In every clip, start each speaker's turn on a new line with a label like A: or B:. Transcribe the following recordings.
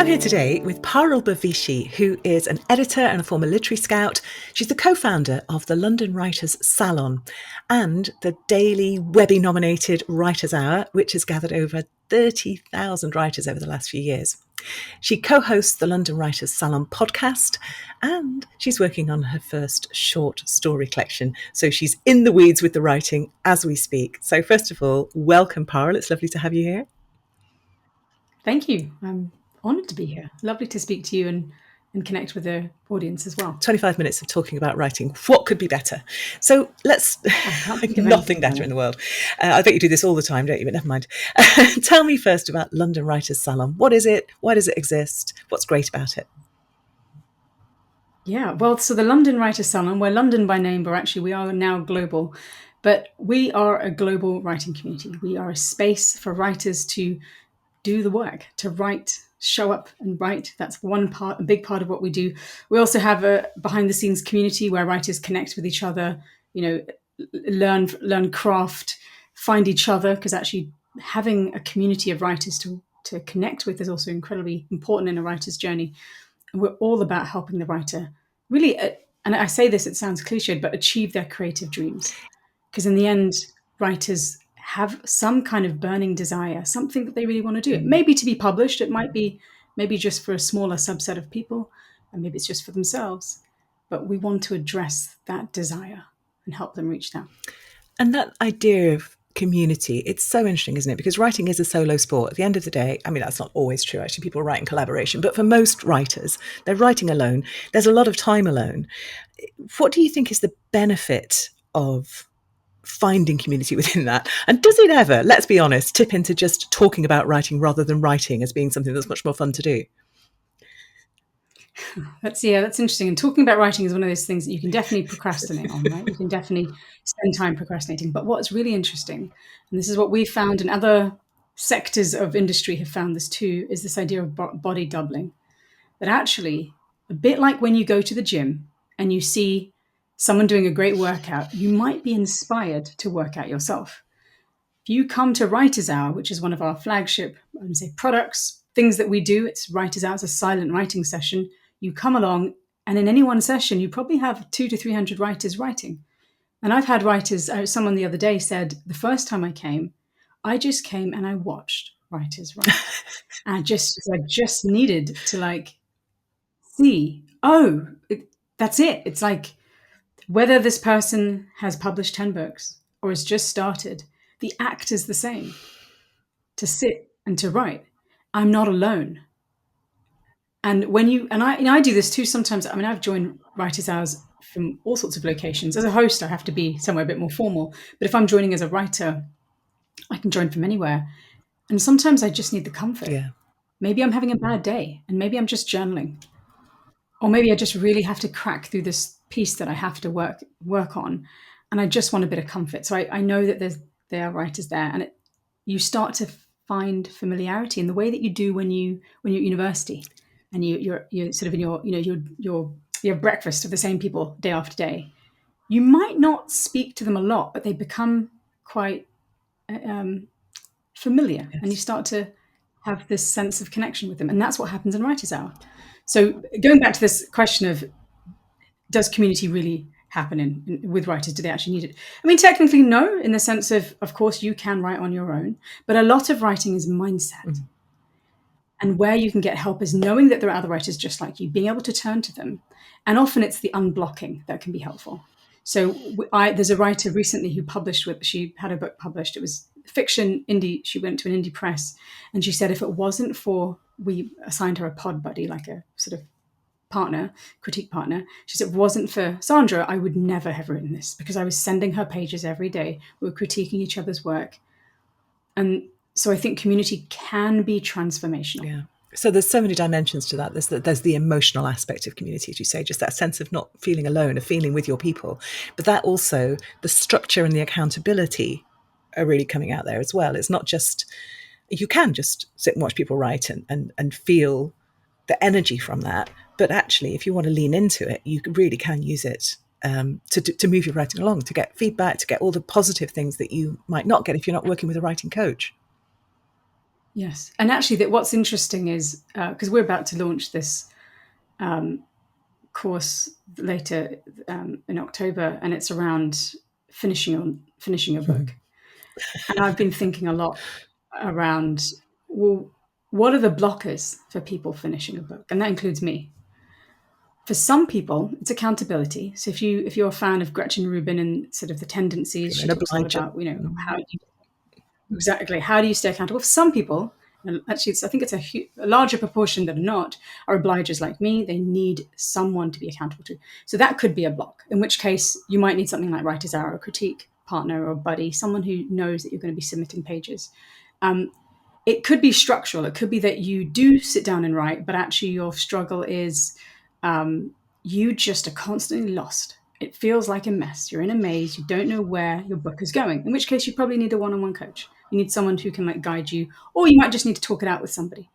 A: I'm here today with Parul Bavishi, who is an editor and a former literary scout. She's the co-founder of the London Writers Salon and the daily Webby-nominated Writers Hour, which has gathered over 30,000 writers over the last few years. She co-hosts the London Writers Salon podcast, and she's working on her first short story collection. So she's in the weeds with the writing as we speak. So first of all, welcome, Parul. It's lovely to have you here.
B: Thank you. I'm honoured to be here. Lovely to speak to you and connect with the audience as well.
A: 25 minutes of talking about writing. What could be better? So let's... nothing better in the world. I bet you do this all the time, don't you? But never mind. Tell me first about London Writers Salon. What is it? Why does it exist? What's great about it?
B: Yeah, well, so the London Writers Salon, we're London by name, but actually we are now global. But we are a global writing community. We are a space for writers to do the work, to write, show up and write. That's one part, a big part of what we do. We also have a behind the scenes community where writers connect with each other, learn craft, find each other, because actually having a community of writers to connect with is also incredibly important in a writer's journey. And we're all about helping the writer really, and I say this, it sounds cliched, but achieve their creative dreams. Because in the end, writers have some kind of burning desire, something that they really want to do. It may be to be published. It might be maybe just for a smaller subset of people, and maybe it's just for themselves. But we want to address that desire and help them reach that.
A: And that idea of community, it's so interesting, isn't it? Because writing is a solo sport. At the end of the day, I mean, that's not always true. Actually, people write in collaboration. But for most writers, they're writing alone. There's a lot of time alone. What do you think is the benefit of finding community within that? And does it ever, let's be honest, tip into just talking about writing rather than writing as being something that's much more fun to do?
B: That's interesting. And talking about writing is one of those things that you can definitely procrastinate on, right? You can definitely spend time procrastinating. But what's really interesting, and this is what we found, and other sectors of industry have found this too, is this idea of body doubling. That actually, a bit like when you go to the gym and you see someone doing a great workout, you might be inspired to work out yourself. If you come to Writers Hour, which is one of our flagship, I would say, products, things that we do, it's Writers Hour, it's a silent writing session. You come along, and in any one session, you probably have 200 to 300 writers writing. And I've had writers, someone the other day said, the first time I just came and I watched writers write. And I just needed to see, that's it. It's like, whether this person has published 10 books or has just started, the act is the same. To sit and to write. I'm not alone. And I do this too sometimes. I mean, I've joined Writers Hours from all sorts of locations. As a host, I have to be somewhere a bit more formal. But if I'm joining as a writer, I can join from anywhere. And sometimes I just need the comfort.
A: Yeah.
B: Maybe I'm having a bad day and maybe I'm just journaling. Or maybe I just really have to crack through this piece that I have to work on, and I just want a bit of comfort. So I know that there are writers there, and you start to find familiarity in the way that you do when you're at university, and you're sort of in you have breakfast with the same people day after day. You might not speak to them a lot, but they become quite familiar, yes. And you start to have this sense of connection with them, and that's what happens in Writers Hour. So going back to this question of, does community really happen with writers? Do they actually need it? I mean, technically, no, in the sense of course, you can write on your own, but a lot of writing is mindset. Mm-hmm. And where you can get help is knowing that there are other writers just like you, being able to turn to them. And often it's the unblocking that can be helpful. So there's a writer recently who she had a book published. It was fiction, indie. She went to an indie press, and she said if it wasn't for, we assigned her a pod buddy, like a sort of critique partner. She said, if it wasn't for Sandra, I would never have written this, because I was sending her pages every day. We were critiquing each other's work. And so I think community can be transformational.
A: Yeah. So there's so many dimensions to that. There's the emotional aspect of community, as you say, just that sense of not feeling alone, of feeling with your people. But that also, the structure and the accountability are really coming out there as well. It's not just, you can just sit and watch people write and feel the energy from that. But actually, if you want to lean into it, you really can use it to move your writing along, to get feedback, to get all the positive things that you might not get if you're not working with a writing coach.
B: Yes. And actually, what's interesting is because we're about to launch this course later in October, and it's around finishing a book. And I've been thinking a lot around, well, what are the blockers for people finishing a book? And that includes me. For some people, it's accountability. So if you're a fan of Gretchen Rubin and sort of the tendencies,
A: You're
B: she
A: an
B: talks a lot
A: obliger.
B: about, how do you stay accountable? For some people, and actually, I think it's a larger proportion that are not, are obligers like me. They need someone to be accountable to. So that could be a block, in which case you might need something like Writers Hour, a critique partner or buddy, someone who knows that you're going to be submitting pages. It could be structural. It could be that you do sit down and write, but actually your struggle is you just are constantly lost. It feels like a mess. You're in a maze. You don't know where your book is going, in which case you probably need a one-on-one coach. You need someone who can guide you, or you might just need to talk it out with somebody.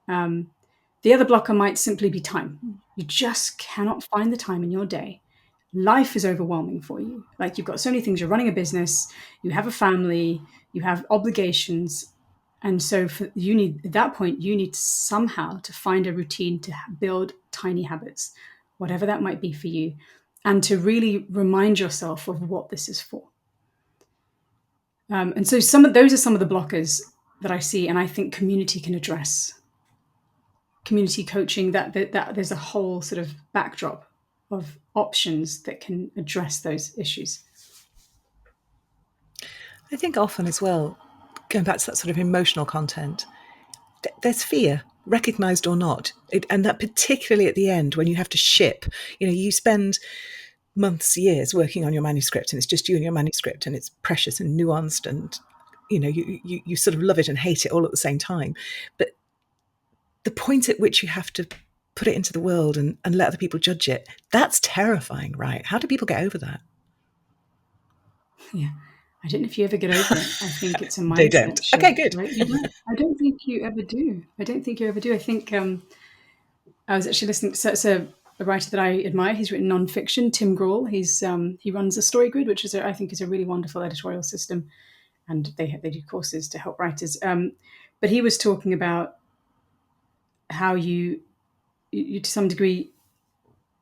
B: The other blocker might simply be time. You just cannot find the time in your day. Life is overwhelming for you. Like, you've got so many things. You're running a business, you have a family, you have obligations. And so at that point, you need somehow to find a routine to build tiny habits, whatever that might be for you, and to really remind yourself of what this is for. And so those are some of the blockers that I see, and I think community can address. Community coaching, that there's a whole sort of backdrop of options that can address those issues.
A: I think often as well, going back to that sort of emotional content, there's fear, recognised or not, and that particularly at the end when you have to ship, you spend months, years working on your manuscript, and it's just you and your manuscript, and it's precious and nuanced, and you sort of love it and hate it all at the same time. But the point at which you have to put it into the world and let other people judge it, that's terrifying, right? How do people get over that?
B: Yeah. I don't know if you ever get over it. I think it's a mindset
A: They don't.
B: shift.
A: Okay, good.
B: Right? I don't think you ever do. I think I was actually listening to a writer that I admire. He's written nonfiction, Tim Grawl. He runs a Story Grid, which I think is a really wonderful editorial system, and they do courses to help writers. But he was talking about how you to some degree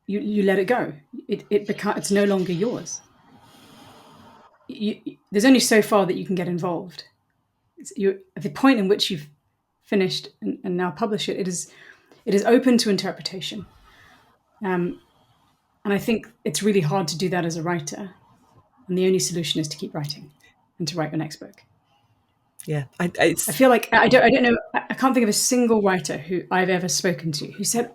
B: you let it go. It's no longer yours. There's only so far that you can get involved. You're at the point in which you've finished and now publish it. It is open to interpretation, and I think it's really hard to do that as a writer. And the only solution is to keep writing and to write your next book.
A: Yeah,
B: I feel like I don't know. I can't think of a single writer who I've ever spoken to who said,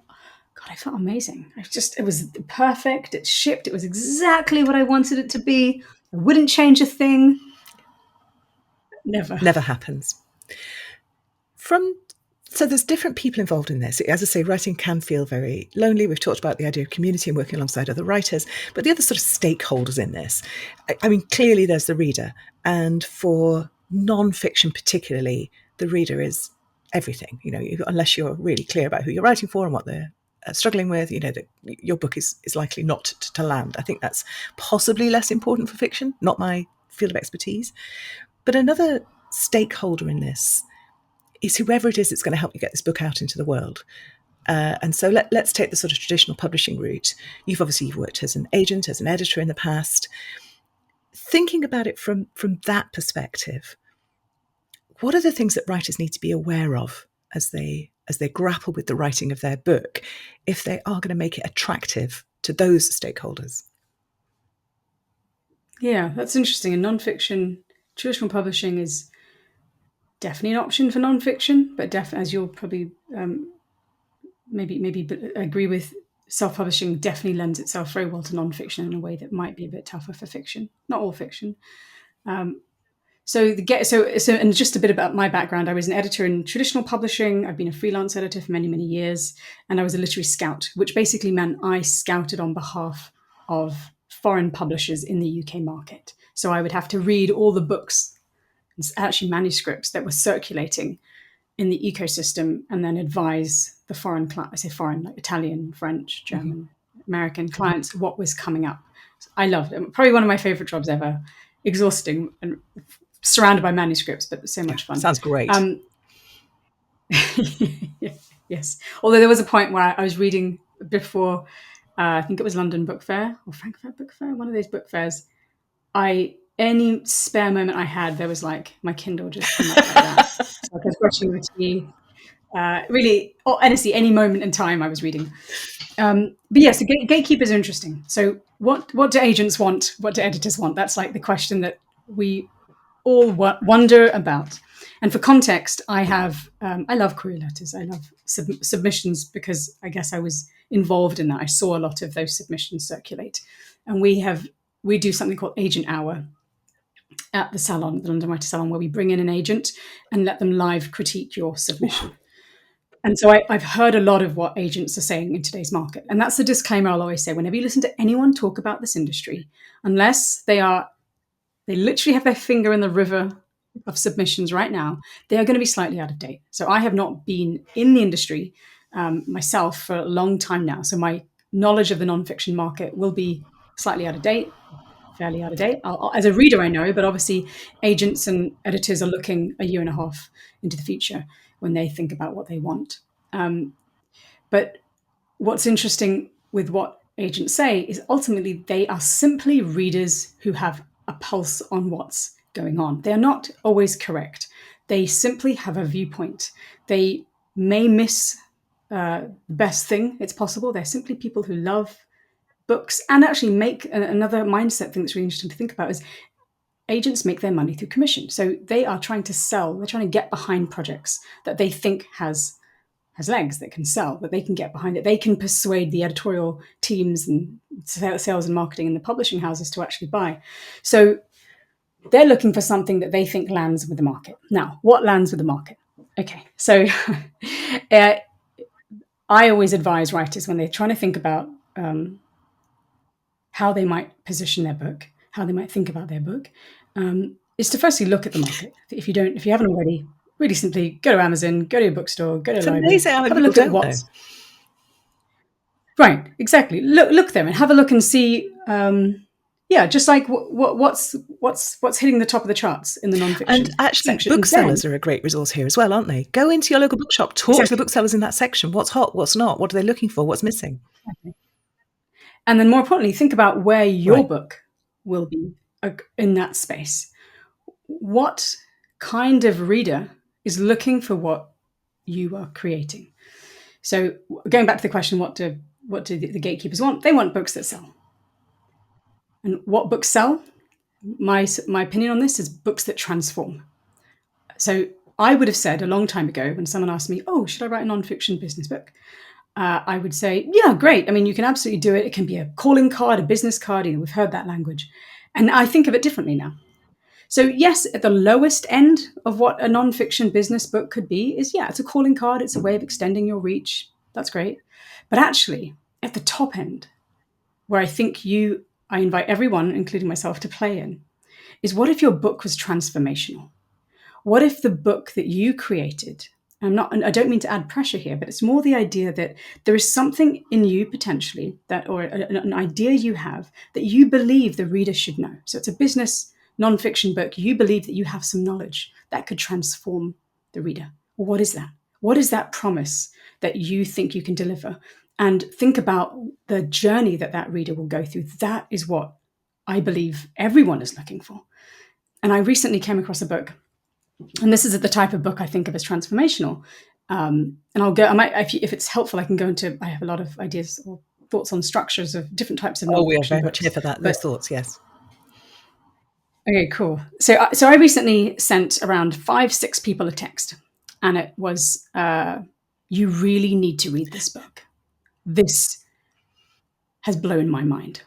B: God, I felt amazing. It was perfect. It shipped. It was exactly what I wanted it to be. I wouldn't change a thing. Never
A: happens. So there's different people involved in this. As I say, writing can feel very lonely. We've talked about the idea of community and working alongside other writers, but the other sort of stakeholders in this, I mean, clearly there's the reader. And for nonfiction particularly, the reader is everything. Unless you're really clear about who you're writing for and what they're struggling with, that your book is likely not to land. I think that's possibly less important for fiction, not my field of expertise. But another stakeholder in this is whoever it is that's going to help you get this book out into the world. And so let's take the sort of traditional publishing route. You've worked as an agent, as an editor in the past. Thinking about it from that perspective, what are the things that writers need to be aware of as they grapple with the writing of their book, if they are going to make it attractive to those stakeholders?
B: Yeah, that's interesting. In nonfiction, traditional publishing is definitely an option for nonfiction, but as you'll probably maybe agree with, self-publishing definitely lends itself very well to nonfiction in a way that might be a bit tougher for fiction. Not all fiction. And just a bit about my background. I was an editor in traditional publishing. I've been a freelance editor for many, many years, and I was a literary scout, which basically meant I scouted on behalf of foreign publishers in the UK market. So I would have to read all the books, actually manuscripts that were circulating in the ecosystem, and then advise the foreign client, I say foreign, like Italian, French, German, American clients, what was coming up. I loved it. Probably one of my favorite jobs ever. Exhausting and surrounded by manuscripts, but so much fun.
A: Sounds great.
B: Yes. Although there was a point where I was reading before, I think it was London Book Fair or Frankfurt Book Fair, one of those book fairs. Any spare moment I had, there was like my Kindle just come up like that. So I was brushing the teeth. Really, or honestly, any moment in time I was reading. But yes, gatekeepers are interesting. So what do agents want? What do editors want? That's like the question that we all wonder about. And for context, I love query letters. I love submissions because I guess I was involved in that. I saw a lot of those submissions circulate, and we do something called Agent Hour at the salon, the London Writers Salon, where we bring in an agent and let them live critique your submission. And so I've heard a lot of what agents are saying in today's market. And that's the disclaimer I'll always say. Whenever you listen to anyone talk about this industry, unless they literally have their finger in the river of submissions right now, they are going to be slightly out of date. So I have not been in the industry myself for a long time now. So my knowledge of the nonfiction market will be slightly out of date, fairly out of date. As a reader, I know, but obviously agents and editors are looking a year and a half into the future when they think about what they want. But what's interesting with what agents say is ultimately they are simply readers who have a pulse on what's going on. They're not always correct. They simply have a viewpoint. They may miss the best thing it's possible. They're simply people who love books and actually make another mindset thing that's really interesting to think about is agents make their money through commission. So they are trying to sell, they're trying to get behind projects that they think has legs, that can sell, that they can get behind it. They can persuade the editorial teams and sales and marketing and the publishing houses to actually buy. So they're looking for something that they think lands with the market. Now, what lands with the market? Okay, so I always advise writers when they're trying to think about how they might position their book, how they might think about their book, is to firstly look at the market. If you haven't already, really simply go to Amazon, go to a bookstore, go to a library,
A: amazing how
B: have a
A: people
B: look at
A: don't
B: what's
A: know.
B: right. Exactly. Look there and have a look and see. Just like what's hitting the top of the charts in the nonfiction
A: And actually,
B: section. And
A: booksellers
B: then,
A: are a great resource here as well, aren't they? Go into your local bookshop, talk to the
B: exactly.
A: booksellers in that section. What's hot? What's not? What are they looking for? What's missing?
B: And then more importantly, think about where your
A: Right.
B: book will be in that space. What kind of reader is looking for what you are creating? So going back to the question, what do the gatekeepers want? They want books that sell. And what books sell? My opinion on this is books that transform. So I would have said a long time ago when someone asked me, oh, should I write a nonfiction business book? I would say, yeah, great. I mean, you can absolutely do it. It can be a calling card, a business card. We've heard that language. And I think of it differently now. So yes, at the lowest end of what a nonfiction business book could be is, yeah, it's a calling card. It's a way of extending your reach. That's great. But actually, at the top end, where I think I invite everyone, including myself, to play in, is what if your book was transformational? What if the book that you created, I don't mean to add pressure here, but it's more the idea that there is something in you potentially or an idea you have that you believe the reader should know. So it's a business nonfiction book. You believe that you have some knowledge that could transform the reader. Well, what is that? What is that promise that you think you can deliver? And think about the journey that reader will go through. That is what I believe everyone is looking for. And I recently came across a book, and this is the type of book I think of as transformational. And if it's helpful, I can go into, I have a lot of ideas or thoughts on structures of different types of nonfiction.
A: Oh, we are very much here for that. Those thoughts, yes.
B: Okay, cool. So I recently sent around 5-6 people a text, and it was, you really need to read this book. This has blown my mind.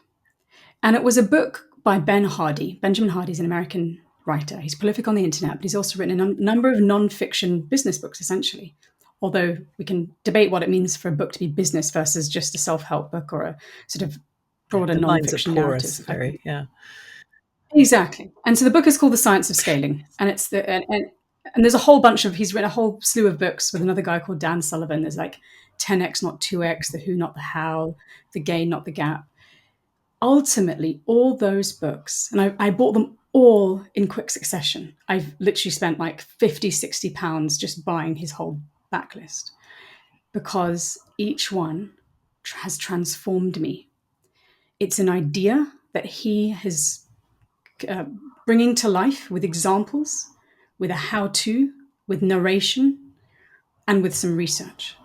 B: And it was a book by Ben Hardy. Benjamin Hardy is an American writer. He's prolific on the internet, but he's also written a number of nonfiction business books, essentially. Although we can debate what it means for a book to be business versus just a self-help book or a sort of broader nonfiction narrative.
A: Very, yeah.
B: Exactly. And so the book is called The Science of Scaling. And it's and there's a whole bunch of, he's written a whole slew of books with another guy called Dan Sullivan. There's like 10x, not 2x, the who, not the how, the gain, not the gap. Ultimately, all those books, and I bought them all in quick succession. I've literally spent like 50, 60 pounds just buying his whole backlist, because each one has transformed me. It's an idea that he is bringing to life with examples, with a how-to, with narration, and with some research.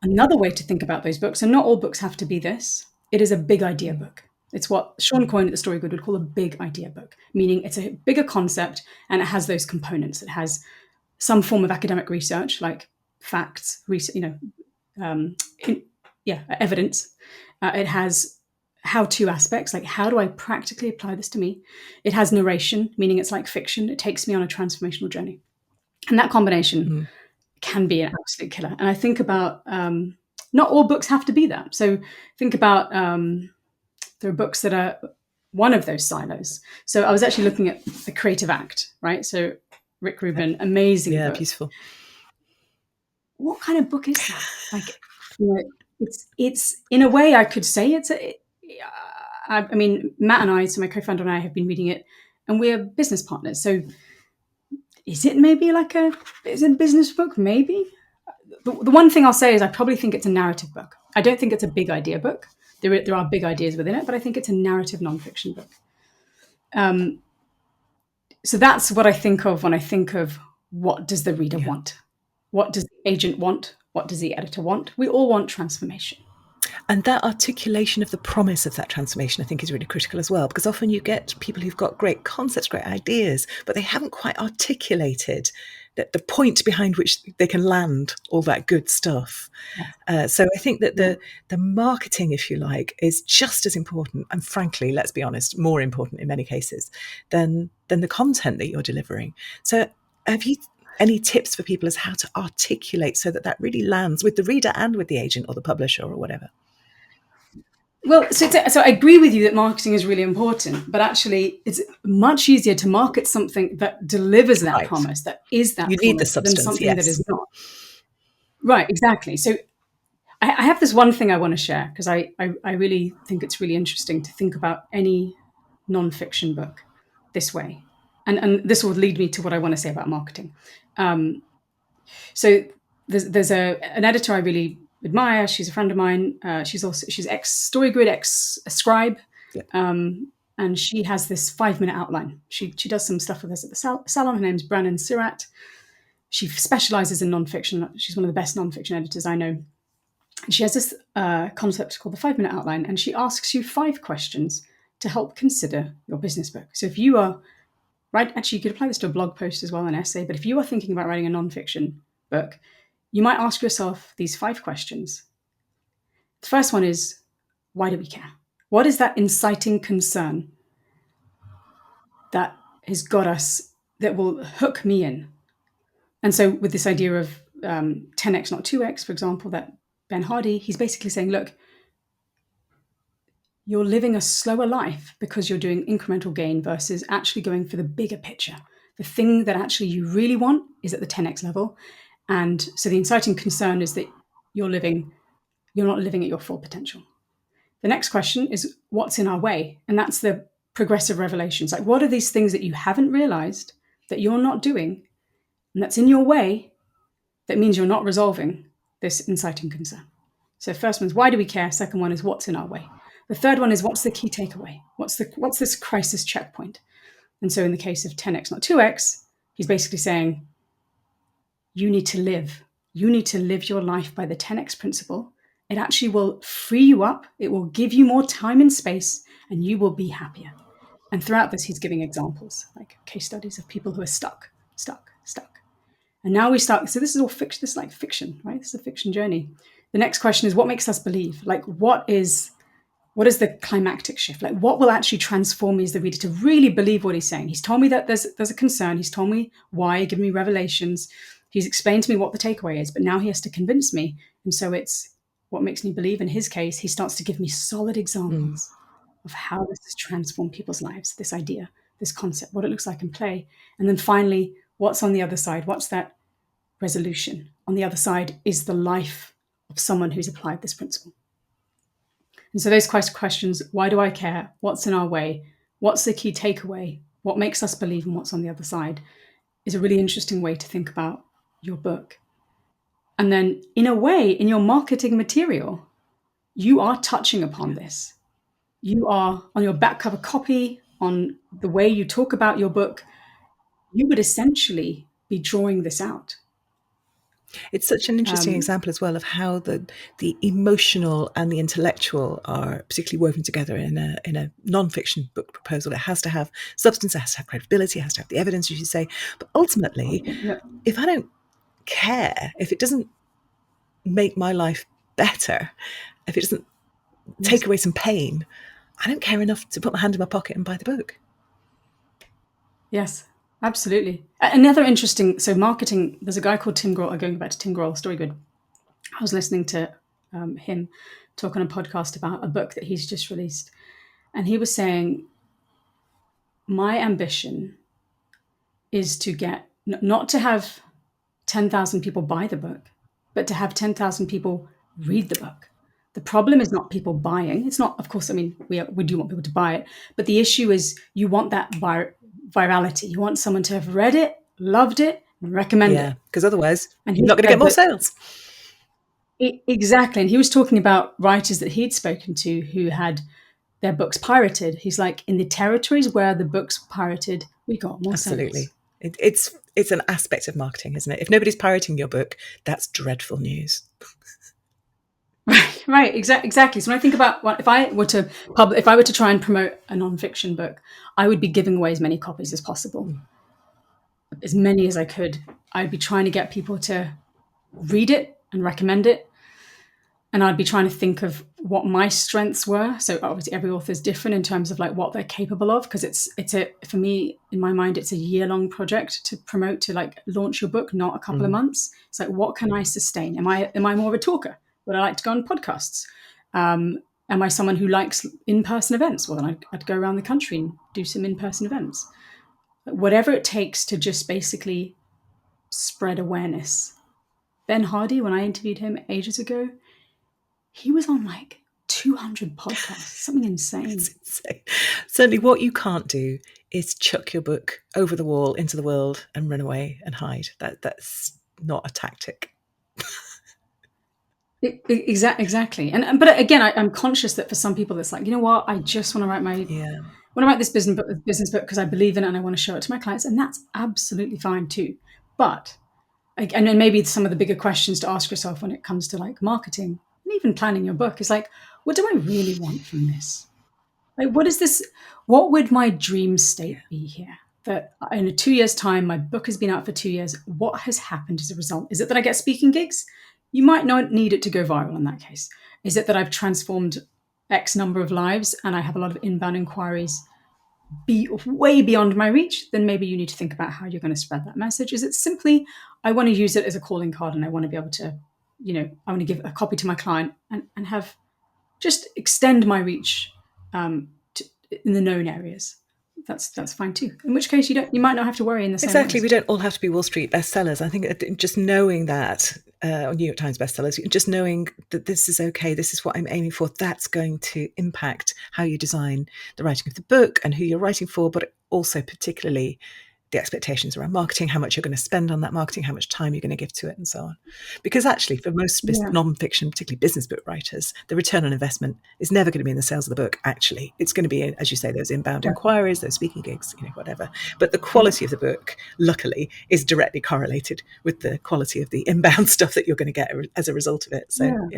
B: Another way to think about those books, and not all books have to be this, it is a big idea book. It's what Sean Coyne at the Story Good would call a big idea book, meaning it's a bigger concept and it has those components. It has some form of academic research, like facts, evidence. It has how-to aspects, like how do I practically apply this to me? It has narration, meaning it's like fiction. It takes me on a transformational journey. And that combination can be an absolute killer. And I think about, not all books have to be that. So think about, there are books that are one of those silos. So I was actually looking at The Creative Act, right? So Rick Rubin, amazing book.
A: Beautiful.
B: What kind of book is that? Like, it's in a way I could say I mean, Matt and I, so my co-founder and I, have been reading it, and we're business partners. So is it maybe is it a business book? Maybe. The one thing I'll say is I probably think it's a narrative book. I don't think it's a big idea book. There are big ideas within it, but I think it's a narrative nonfiction book. So that's what I think of when I think of what does the reader want? What does the agent want? What does the editor want? We all want transformation.
A: And that articulation of the promise of that transformation, I think, is really critical as well, because often you get people who've got great concepts, great ideas, but they haven't quite articulated the point behind which they can land all that good stuff. So I think that the marketing, if you like, is just as important, and frankly, let's be honest, more important in many cases than the content that you're delivering. So have you any tips for people as how to articulate so that really lands with the reader and with the agent or the publisher or whatever?
B: Well, so I agree with you that marketing is really important, but actually it's much easier to market something that delivers that promise, that is that
A: you
B: promise,
A: need the substance,
B: than something that is not. Right, exactly. So I have this one thing I want to share, because I really think it's really interesting to think about any nonfiction book this way. And this will lead me to what I want to say about marketing. So there's an editor I really admire. She's a friend of mine. She's ex StoryGrid, ex Scribe, and she has this 5-minute outline. She does some stuff with us at the salon. Her name's Brannon Surratt. She specializes in nonfiction. She's one of the best nonfiction editors I know. And she has this concept called the 5-minute outline, and she asks you 5 questions to help consider your business book. So if you are actually, you could apply this to a blog post as well, an essay. But if you are thinking about writing a nonfiction book, you might ask yourself these 5 questions. The first one is, why do we care? What is that inciting concern that has got us, that will hook me in? And so with this idea of 10x, not 2x, for example, that Ben Hardy, he's basically saying, look, you're living a slower life because you're doing incremental gain versus actually going for the bigger picture. The thing that actually you really want is at the 10x level. And so the inciting concern is that you're not living at your full potential. The next question is, what's in our way? And that's the progressive revelations. Like, what are these things that you haven't realized that you're not doing and that's in your way, that means you're not resolving this inciting concern? So first one is, why do we care? Second one is, what's in our way? The third one is, what's the key takeaway? What's this crisis checkpoint? And so in the case of 10x, not 2x, he's basically saying, you need to live. You need to live your life by the 10x principle. It actually will free you up. It will give you more time and space, and you will be happier. And throughout this, he's giving examples, like case studies of people who are stuck. And now we start, so this is all fiction, this is like fiction, right? This is a fiction journey. The next question is, what makes us believe? Like, what is the climactic shift? Like, what will actually transform me as the reader to really believe what he's saying? He's told me that there's a concern. He's told me why, given me revelations. He's explained to me what the takeaway is, but now he has to convince me. And so it's what makes me believe. In his case, he starts to give me solid examples of how this has transformed people's lives, this idea, this concept, what it looks like in play. And then finally, what's on the other side? What's that resolution? On the other side is the life of someone who's applied this principle. And so those questions, why do I care? What's in our way? What's the key takeaway? What makes us believe, and what's on the other side, is a really interesting way to think about your book. And then, in a way, in your marketing material, you are touching upon this. You are, on your back cover copy, on the way you talk about your book, you would essentially be drawing this out.
A: It's such an interesting example as well of how the emotional and the intellectual are particularly woven together in a nonfiction book proposal. It has to have substance, it has to have credibility, it has to have the evidence, as you say. But ultimately, if I don't care, if it doesn't make my life better, if it doesn't take away some pain, I don't care enough to put my hand in my pocket and buy the book.
B: Yes, absolutely. Another interesting, so marketing, there's a guy called Tim Grohl, going back to Tim Grohl, Story Good. I was listening to him talk on a podcast about a book that he's just released. And he was saying, my ambition is to get, not to have 10,000 people buy the book, but to have 10,000 people read the book. The problem is not people buying. It's not, of course, I mean, we do want people to buy it. But the issue is you want that virality. You want someone to have read it, loved it, and recommend it.
A: Because otherwise, you're not going to get more sales.
B: Exactly. And he was talking about writers that he'd spoken to who had their books pirated. He's like, in the territories where the books were pirated, we got more
A: Absolutely.
B: sales.
A: It's an aspect of marketing, isn't it? If nobody's pirating your book, that's dreadful news.
B: Right, exactly. So when I think about if I were to try and promote a nonfiction book, I would be giving away as many copies as possible, as many as I could. I'd be trying to get people to read it and recommend it, and I'd be trying to think of what my strengths were. So obviously, every author is different in terms of like what they're capable of, because for me, in my mind, it's a year-long project to promote, to like launch your book, not a couple of months. It's like, what can I sustain? Am I more of a talker? Would I like to go on podcasts? Am I someone who likes in-person events? Well, then I'd go around the country and do some in-person events. Whatever it takes to just basically spread awareness. Ben Hardy, when I interviewed him ages ago, he was on like 200 podcasts, something insane.
A: It's insane. Certainly what you can't do is chuck your book over the wall into the world and run away and hide. That's not a tactic.
B: Exactly. But again, I'm conscious that for some people it's like, you know what, I just want to write this business book because I believe in it and I want to show it to my clients, and that's absolutely fine too. But and then maybe some of the bigger questions to ask yourself when it comes to like marketing and even planning your book is like, what do I really want from this? Like, what would my dream state be here? That in 2 years' time, my book has been out for 2 years. What has happened as a result? Is it that I get speaking gigs? You might not need it to go viral in that case. Is it that I've transformed X number of lives and I have a lot of inbound inquiries be way beyond my reach? Then maybe you need to think about how you're going to spread that message. Is it simply, I want to use it as a calling card and I want to be able to, I want to give a copy to my client and have just extend my reach in the known areas? That's fine too. In which case you might not have to worry in the same
A: Exactly.
B: ways.
A: We don't all have to be Wall Street bestsellers. I think just knowing that, or New York Times bestsellers, just knowing that this is okay, this is what I'm aiming for, that's going to impact how you design the writing of the book and who you're writing for, but also particularly the expectations around marketing, how much you're going to spend on that marketing, how much time you're going to give to it, and so on. Because actually, for most non-fiction, particularly business book writers, the return on investment is never going to be in the sales of the book, actually. It's going to be, as you say, those inbound inquiries, those speaking gigs, whatever. But the quality of the book, luckily, is directly correlated with the quality of the inbound stuff that you're going to get as a result of it. So,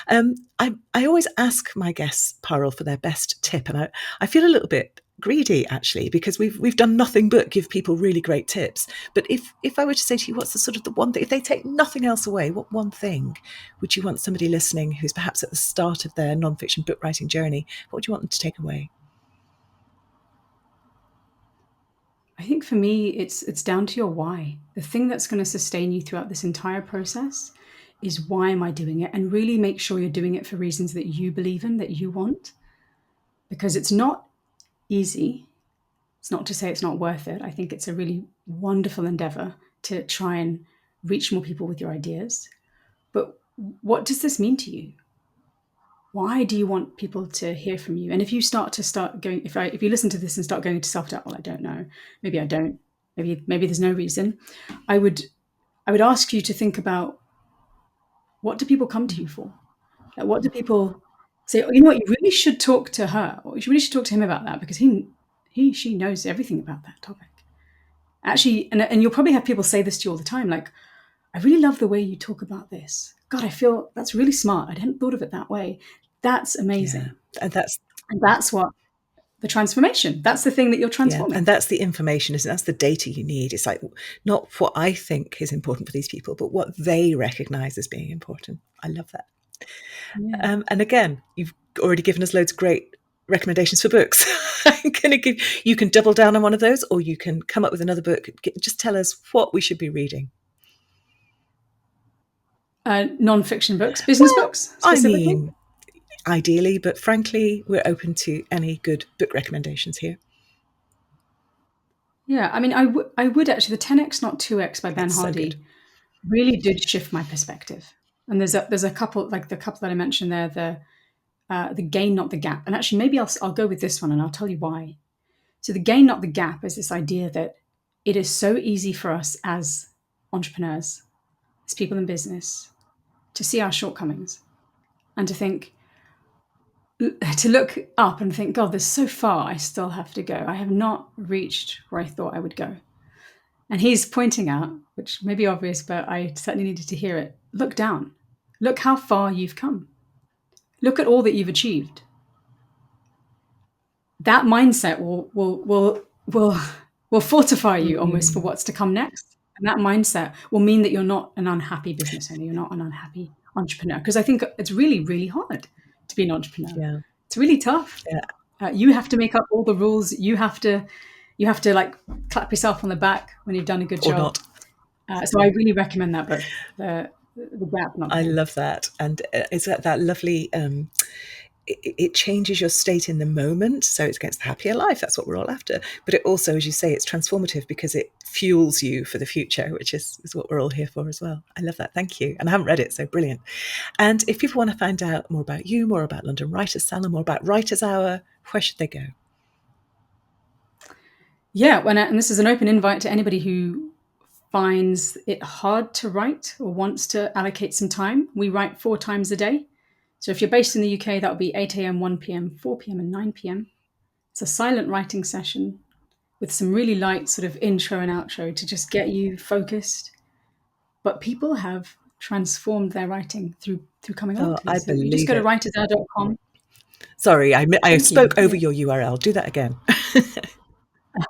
A: I always ask my guests, Parul, for their best tip. And I feel a little bit greedy, actually, because we've done nothing but give people really great tips. But if I were to say to you, what's the sort of the one thing, if they take nothing else away, what one thing would you want somebody listening who's perhaps at the start of their nonfiction book writing journey, what would you want them to take away?
B: I think for me, it's down to your why. The thing that's going to sustain you throughout this entire process is, why am I doing it? And really make sure you're doing it for reasons that you believe in, that you want. Because it's not easy. It's not to say it's not worth it. I think it's a really wonderful endeavor to try and reach more people with your ideas. But what does this mean to you? Why do you want people to hear from you? And if you start going, if you listen to this and start going into self-doubt, well, I don't know, maybe I don't, maybe there's no reason. I would ask you to think about, what do people come to you for? Like, what do people say? Oh, you know what? You really should talk to her, or you really should talk to him about that because she knows everything about that topic. Actually, and you'll probably have people say this to you all the time, like, I really love the way you talk about this. God, I feel that's really smart. I hadn't thought of it that way. That's amazing.
A: Yeah.
B: And that's what the transformation. That's the thing that you're transforming.
A: And that's the information, isn't it? That's the data you need. It's like not what I think is important for these people, but what they recognize as being important. I love that.
B: Yeah.
A: And again, you've already given us loads of great recommendations for books. I'm going to give you can double down on one of those, or you can come up with another book. Just tell us what we should be reading.
B: Non-fiction books, business books specifically?
A: I mean, ideally, but frankly, we're open to any good book recommendations here.
B: Yeah, I mean, I would actually, the 10x Not 2x by Ben Hardy really did shift my perspective. And there's a couple, like the couple that I mentioned there, the gain, not the gap. And actually, maybe I'll go with this one and I'll tell you why. So the gain, not the gap is this idea that it is so easy for us as entrepreneurs, as people in business, to see our shortcomings and to look up and think, God, there's so far I still have to go. I have not reached where I thought I would go. And he's pointing out, which may be obvious, but I certainly needed to hear it. Look down. Look how far you've come. Look at all that you've achieved. That mindset will fortify you almost for what's to come next. And that mindset will mean that you're not an unhappy business owner. You're not an unhappy entrepreneur. Because I think it's really, really hard to be an entrepreneur.
A: Yeah.
B: It's really tough.
A: Yeah.
B: You have to make up all the rules. You have to like clap yourself on the back when you've done a good job. So I really recommend that book, The Gap.
A: I love that. And it's that lovely, it changes your state in the moment. So it's against the happier life. That's what we're all after. But it also, as you say, it's transformative because it fuels you for the future, which is what we're all here for as well. I love that. Thank you. And I haven't read it, so brilliant. And if people want to find out more about you, more about London Writers Salon, more about Writers Hour, where should they go?
B: Yeah, and this is an open invite to anybody who finds it hard to write or wants to allocate some time. We write 4 times a day. So if you're based in the UK, that would be 8 a.m., 1 p.m., 4 p.m. and 9 p.m. It's a silent writing session with some really light sort of intro and outro to just get you focused. But people have transformed their writing through coming on.
A: I believe
B: you just go to writershour.com.
A: Sorry, I spoke over your URL. Do that again.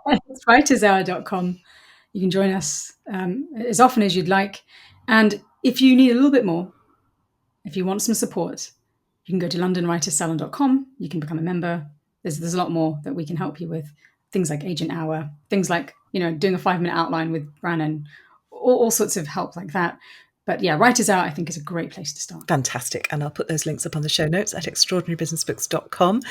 B: It's writershour.com. You can join us as often as you'd like. And if you need a little bit more, if you want some support, you can go to londonwritersalon.com. You can become a member. There's a lot more that we can help you with. Things like Agent Hour, things like, doing a 5-minute outline with Brannon, all sorts of help like that. But yeah, Writers Hour, I think, is a great place to start.
A: Fantastic. And I'll put those links up on the show notes at extraordinarybusinessbooks.com.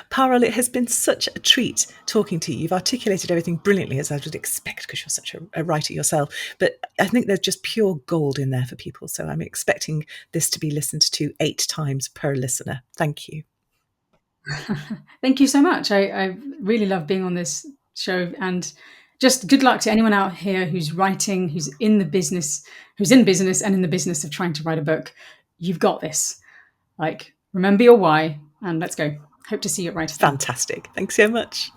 A: Parul, it has been such a treat talking to you. You've articulated everything brilliantly, as I would expect, because you're such a writer yourself. But I think there's just pure gold in there for people. So I'm expecting this to be listened to 8 times per listener. Thank you.
B: Thank you so much. I really love being on this show, and just good luck to anyone out here who's writing, who's in business and in the business of trying to write a book. You've got this. Like, remember your why, and let's go. Hope to see you at Writers Hour.
A: Fantastic. Thanks so much.